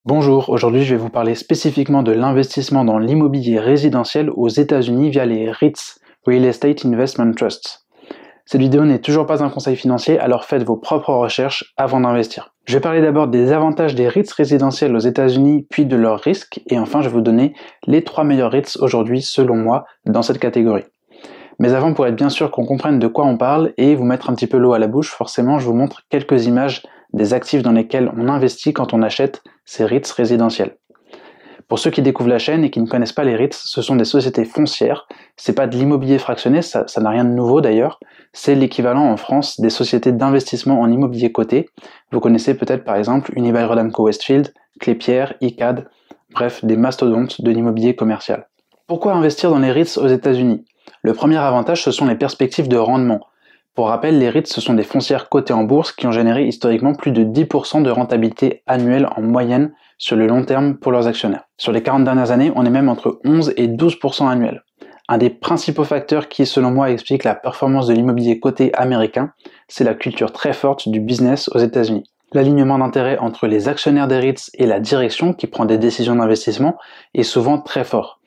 Bonjour, aujourd'hui je vais vous parler spécifiquement de l'investissement dans l'immobilier résidentiel aux États-Unis via les REITs, Real Estate Investment Trusts. Cette vidéo n'est toujours pas un conseil financier, alors faites vos propres recherches avant d'investir. Je vais parler d'abord des avantages des REITs résidentiels aux États-Unis, puis de leurs risques, et enfin je vais vous donner les 3 meilleurs REITs aujourd'hui selon moi dans cette catégorie. Mais avant, pour être bien sûr qu'on comprenne de quoi on parle et vous mettre un petit peu l'eau à la bouche, forcément je vous montre quelques images des actifs dans lesquels on investit quand on achète ces REITs résidentiels. Pour ceux qui découvrent la chaîne et qui ne connaissent pas les REITs, ce sont des sociétés foncières, c'est pas de l'immobilier fractionné, ça n'a rien de nouveau d'ailleurs, c'est l'équivalent en France des sociétés d'investissement en immobilier coté. Vous connaissez peut-être par exemple Unibail-Rodamco-Westfield, Klépierre, Icade, bref des mastodontes de l'immobilier commercial. Pourquoi investir dans les REITs aux États-Unis? Le premier avantage, ce sont les perspectives de rendement. Pour rappel, les REITs, ce sont des foncières cotées en bourse qui ont généré historiquement plus de 10% de rentabilité annuelle en moyenne sur le long terme pour leurs actionnaires. Sur les 40 dernières années, on est même entre 11 et 12% annuels. Un des principaux facteurs qui, selon moi, explique la performance de l'immobilier coté américain, c'est la culture très forte du business aux États-Unis. L'alignement d'intérêts entre les actionnaires des REITs et la direction qui prend des décisions d'investissement est souvent très fort.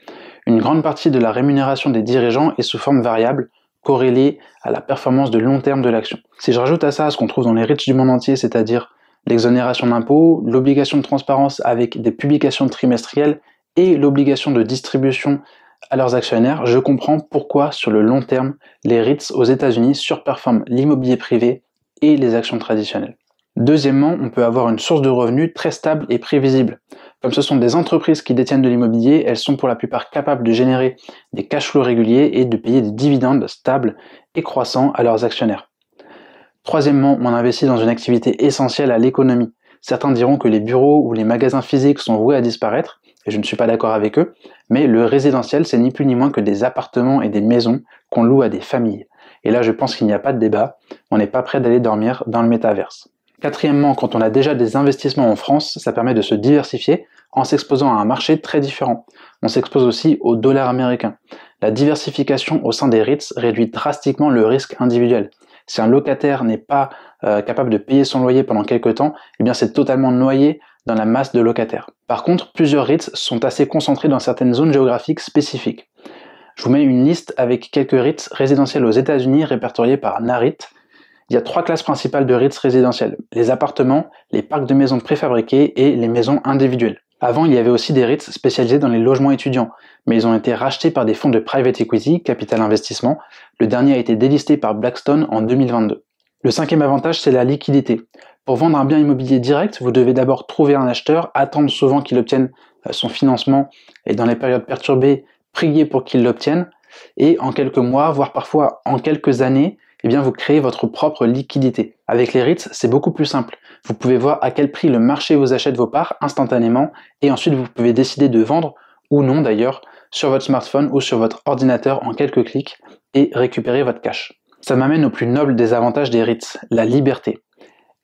Une grande partie de la rémunération des dirigeants est sous forme variable, corrélée à la performance de long terme de l'action. Si je rajoute à ça ce qu'on trouve dans les REITs du monde entier, c'est-à-dire l'exonération d'impôts, l'obligation de transparence avec des publications trimestrielles et l'obligation de distribution à leurs actionnaires, je comprends pourquoi sur le long terme, les REITs aux États-Unis surperforment l'immobilier privé et les actions traditionnelles. Deuxièmement, on peut avoir une source de revenus très stable et prévisible. Comme ce sont des entreprises qui détiennent de l'immobilier, elles sont pour la plupart capables de générer des cash flows réguliers et de payer des dividendes stables et croissants à leurs actionnaires. Troisièmement, on investit dans une activité essentielle à l'économie. Certains diront que les bureaux ou les magasins physiques sont voués à disparaître, et je ne suis pas d'accord avec eux, mais le résidentiel, c'est ni plus ni moins que des appartements et des maisons qu'on loue à des familles. Et là, je pense qu'il n'y a pas de débat, on n'est pas prêt d'aller dormir dans le métaverse. Quatrièmement, quand on a déjà des investissements en France, ça permet de se diversifier en s'exposant à un marché très différent. On s'expose aussi au dollar américain. La diversification au sein des REITs réduit drastiquement le risque individuel. Si un locataire n'est pas capable de payer son loyer pendant quelques temps, eh bien c'est totalement noyé dans la masse de locataires. Par contre, plusieurs REITs sont assez concentrés dans certaines zones géographiques spécifiques. Je vous mets une liste avec quelques REITs résidentiels aux États-Unis répertoriés par NAREIT. Il y a 3 classes principales de REITs résidentiels, les appartements, les parcs de maisons préfabriqués et les maisons individuelles. Avant, il y avait aussi des REITs spécialisés dans les logements étudiants, mais ils ont été rachetés par des fonds de private equity, capital investissement. Le dernier a été délisté par Blackstone en 2022. Le cinquième avantage, c'est la liquidité. Pour vendre un bien immobilier direct, vous devez d'abord trouver un acheteur, attendre souvent qu'il obtienne son financement et dans les périodes perturbées, prier pour qu'il l'obtienne. Et en quelques mois, voire parfois en quelques années, eh bien vous créez votre propre liquidité. Avec les REITs, c'est beaucoup plus simple. Vous pouvez voir à quel prix le marché vous achète vos parts instantanément et ensuite vous pouvez décider de vendre ou non d'ailleurs sur votre smartphone ou sur votre ordinateur en quelques clics et récupérer votre cash. Ça m'amène au plus noble des avantages des REITs, la liberté.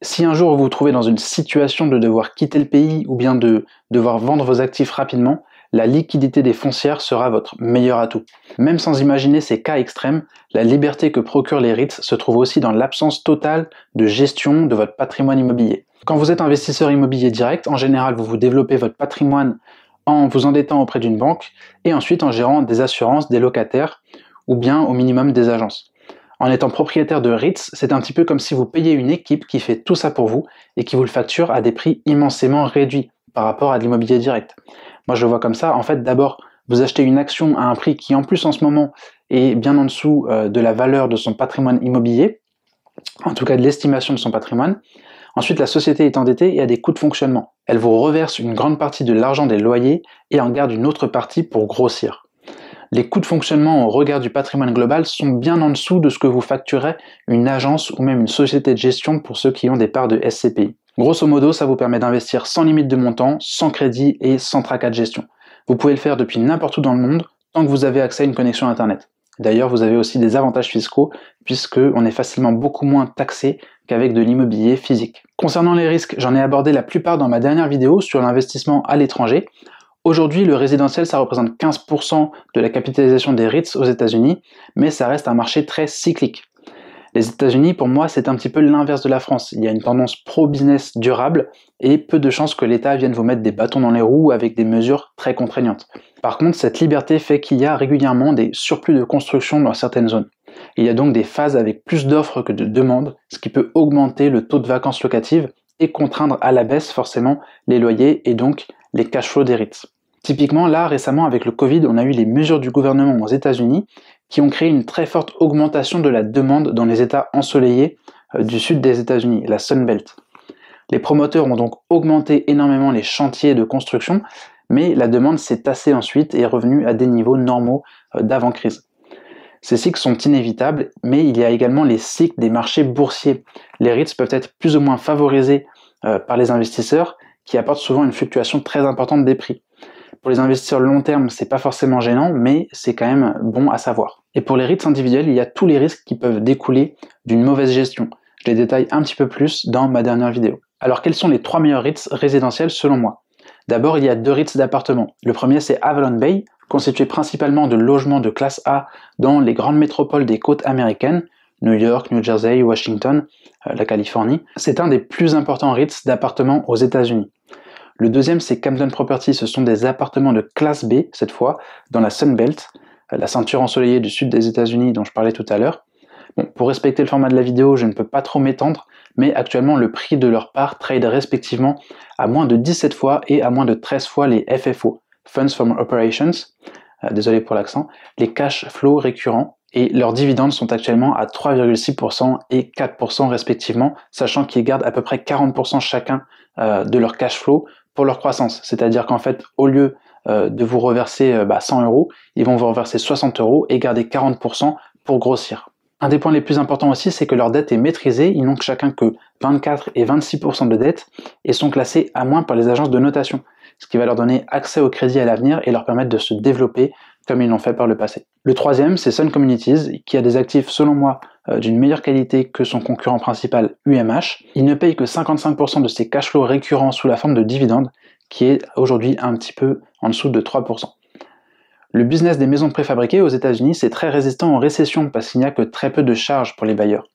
Si un jour vous vous trouvez dans une situation de devoir quitter le pays ou bien de devoir vendre vos actifs rapidement, la liquidité des foncières sera votre meilleur atout. Même sans imaginer ces cas extrêmes, la liberté que procurent les REITs se trouve aussi dans l'absence totale de gestion de votre patrimoine immobilier. Quand vous êtes investisseur immobilier direct, en général vous vous développez votre patrimoine en vous endettant auprès d'une banque et ensuite en gérant des assurances, des locataires ou bien au minimum des agences. En étant propriétaire de REITs, c'est un petit peu comme si vous payez une équipe qui fait tout ça pour vous et qui vous le facture à des prix immensément réduits par rapport à de l'immobilier direct. Moi je le vois comme ça, en fait d'abord vous achetez une action à un prix qui en plus en ce moment est bien en dessous de la valeur de son patrimoine immobilier, en tout cas de l'estimation de son patrimoine. Ensuite la société est endettée et a des coûts de fonctionnement. Elle vous reverse une grande partie de l'argent des loyers et en garde une autre partie pour grossir. Les coûts de fonctionnement au regard du patrimoine global sont bien en dessous de ce que vous facturez une agence ou même une société de gestion pour ceux qui ont des parts de SCPI. Grosso modo, ça vous permet d'investir sans limite de montant, sans crédit et sans tracas de gestion. Vous pouvez le faire depuis n'importe où dans le monde, tant que vous avez accès à une connexion Internet. D'ailleurs, vous avez aussi des avantages fiscaux, puisqu'on est facilement beaucoup moins taxé qu'avec de l'immobilier physique. Concernant les risques, j'en ai abordé la plupart dans ma dernière vidéo sur l'investissement à l'étranger. Aujourd'hui, le résidentiel, ça représente 15% de la capitalisation des REITs aux États-Unis, mais ça reste un marché très cyclique. Les États-Unis, pour moi, c'est un petit peu l'inverse de la France. Il y a une tendance pro-business durable et peu de chances que l'État vienne vous mettre des bâtons dans les roues avec des mesures très contraignantes. Par contre, cette liberté fait qu'il y a régulièrement des surplus de construction dans certaines zones. Il y a donc des phases avec plus d'offres que de demandes, ce qui peut augmenter le taux de vacances locatives et contraindre à la baisse forcément les loyers et donc les cash flows des REITs. Typiquement, là, récemment, avec le Covid, on a eu les mesures du gouvernement aux États-Unis qui ont créé une très forte augmentation de la demande dans les États ensoleillés du sud des États-Unis, la Sun Belt. Les promoteurs ont donc augmenté énormément les chantiers de construction, mais la demande s'est tassée ensuite et est revenue à des niveaux normaux d'avant-crise. Ces cycles sont inévitables, mais il y a également les cycles des marchés boursiers. Les REITs peuvent être plus ou moins favorisés par les investisseurs qui apportent souvent une fluctuation très importante des prix. Pour les investisseurs long terme, c'est pas forcément gênant, mais c'est quand même bon à savoir. Et pour les REITs individuels, il y a tous les risques qui peuvent découler d'une mauvaise gestion. Je les détaille un petit peu plus dans ma dernière vidéo. Alors quels sont les 3 meilleurs REITs résidentiels selon moi? D'abord, il y a 2 REITs d'appartements. Le premier, c'est Avalon Bay, constitué principalement de logements de classe A dans les grandes métropoles des côtes américaines, New York, New Jersey, Washington, la Californie. C'est un des plus importants REITs d'appartements aux États-Unis. Le deuxième, c'est Camden Property. Ce sont des appartements de classe B, cette fois, dans la Sun Belt, la ceinture ensoleillée du sud des États-Unis dont je parlais tout à l'heure. Bon, pour respecter le format de la vidéo, je ne peux pas trop m'étendre, mais actuellement, le prix de leur part trade respectivement à moins de 17 fois et à moins de 13 fois les FFO, Funds from Operations, désolé pour l'accent, les cash flows récurrents, et leurs dividendes sont actuellement à 3,6% et 4% respectivement, sachant qu'ils gardent à peu près 40% chacun de leur cash flow pour leur croissance. C'est-à-dire qu'en fait, au lieu de vous reverser 100 euros, ils vont vous reverser 60 euros et garder 40% pour grossir. Un des points les plus importants aussi, c'est que leur dette est maîtrisée, ils n'ont que chacun que 24 et 26% de dette et sont classés à moins par les agences de notation, ce qui va leur donner accès au crédit à l'avenir et leur permettre de se développer comme ils l'ont fait par le passé. Le troisième, c'est Sun Communities, qui a des actifs selon moi d'une meilleure qualité que son concurrent principal UMH. Il ne paye que 55% de ses cash flows récurrents sous la forme de dividendes, qui est aujourd'hui un petit peu en dessous de 3%. Le business des maisons préfabriquées aux États-Unis, c'est très résistant aux récessions parce qu'il n'y a que très peu de charges pour les bailleurs.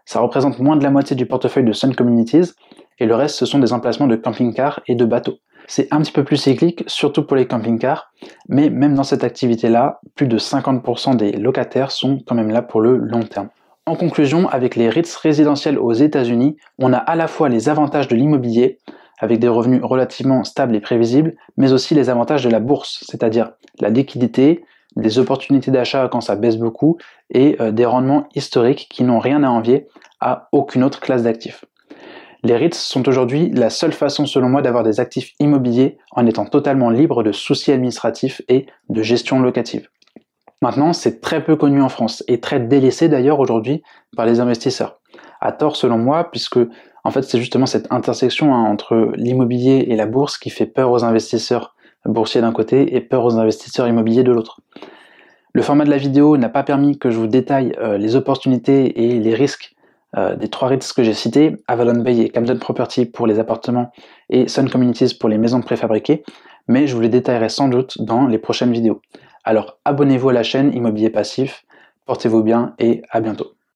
Ça représente moins de la moitié du portefeuille de Sun Communities et le reste, ce sont des emplacements de camping-cars et de bateaux. C'est un petit peu plus cyclique, surtout pour les camping-cars, mais même dans cette activité-là, plus de 50% des locataires sont quand même là pour le long terme. En conclusion, avec les REITs résidentiels aux États-Unis, on a à la fois les avantages de l'immobilier, avec des revenus relativement stables et prévisibles, mais aussi les avantages de la bourse, c'est-à-dire la liquidité, des opportunités d'achat quand ça baisse beaucoup, et des rendements historiques qui n'ont rien à envier à aucune autre classe d'actifs. Les REITs sont aujourd'hui la seule façon selon moi d'avoir des actifs immobiliers en étant totalement libre de soucis administratifs et de gestion locative. Maintenant, c'est très peu connu en France et très délaissé d'ailleurs aujourd'hui par les investisseurs. À tort selon moi, puisque en fait c'est justement cette intersection entre l'immobilier et la bourse qui fait peur aux investisseurs boursiers d'un côté et peur aux investisseurs immobiliers de l'autre. Le format de la vidéo n'a pas permis que je vous détaille les opportunités et les risques des 3 REITs que j'ai cités, Avalon Bay et Camden Property pour les appartements et Sun Communities pour les maisons préfabriquées, mais je vous les détaillerai sans doute dans les prochaines vidéos. Alors abonnez-vous à la chaîne Immobilier Passif, portez-vous bien et à bientôt.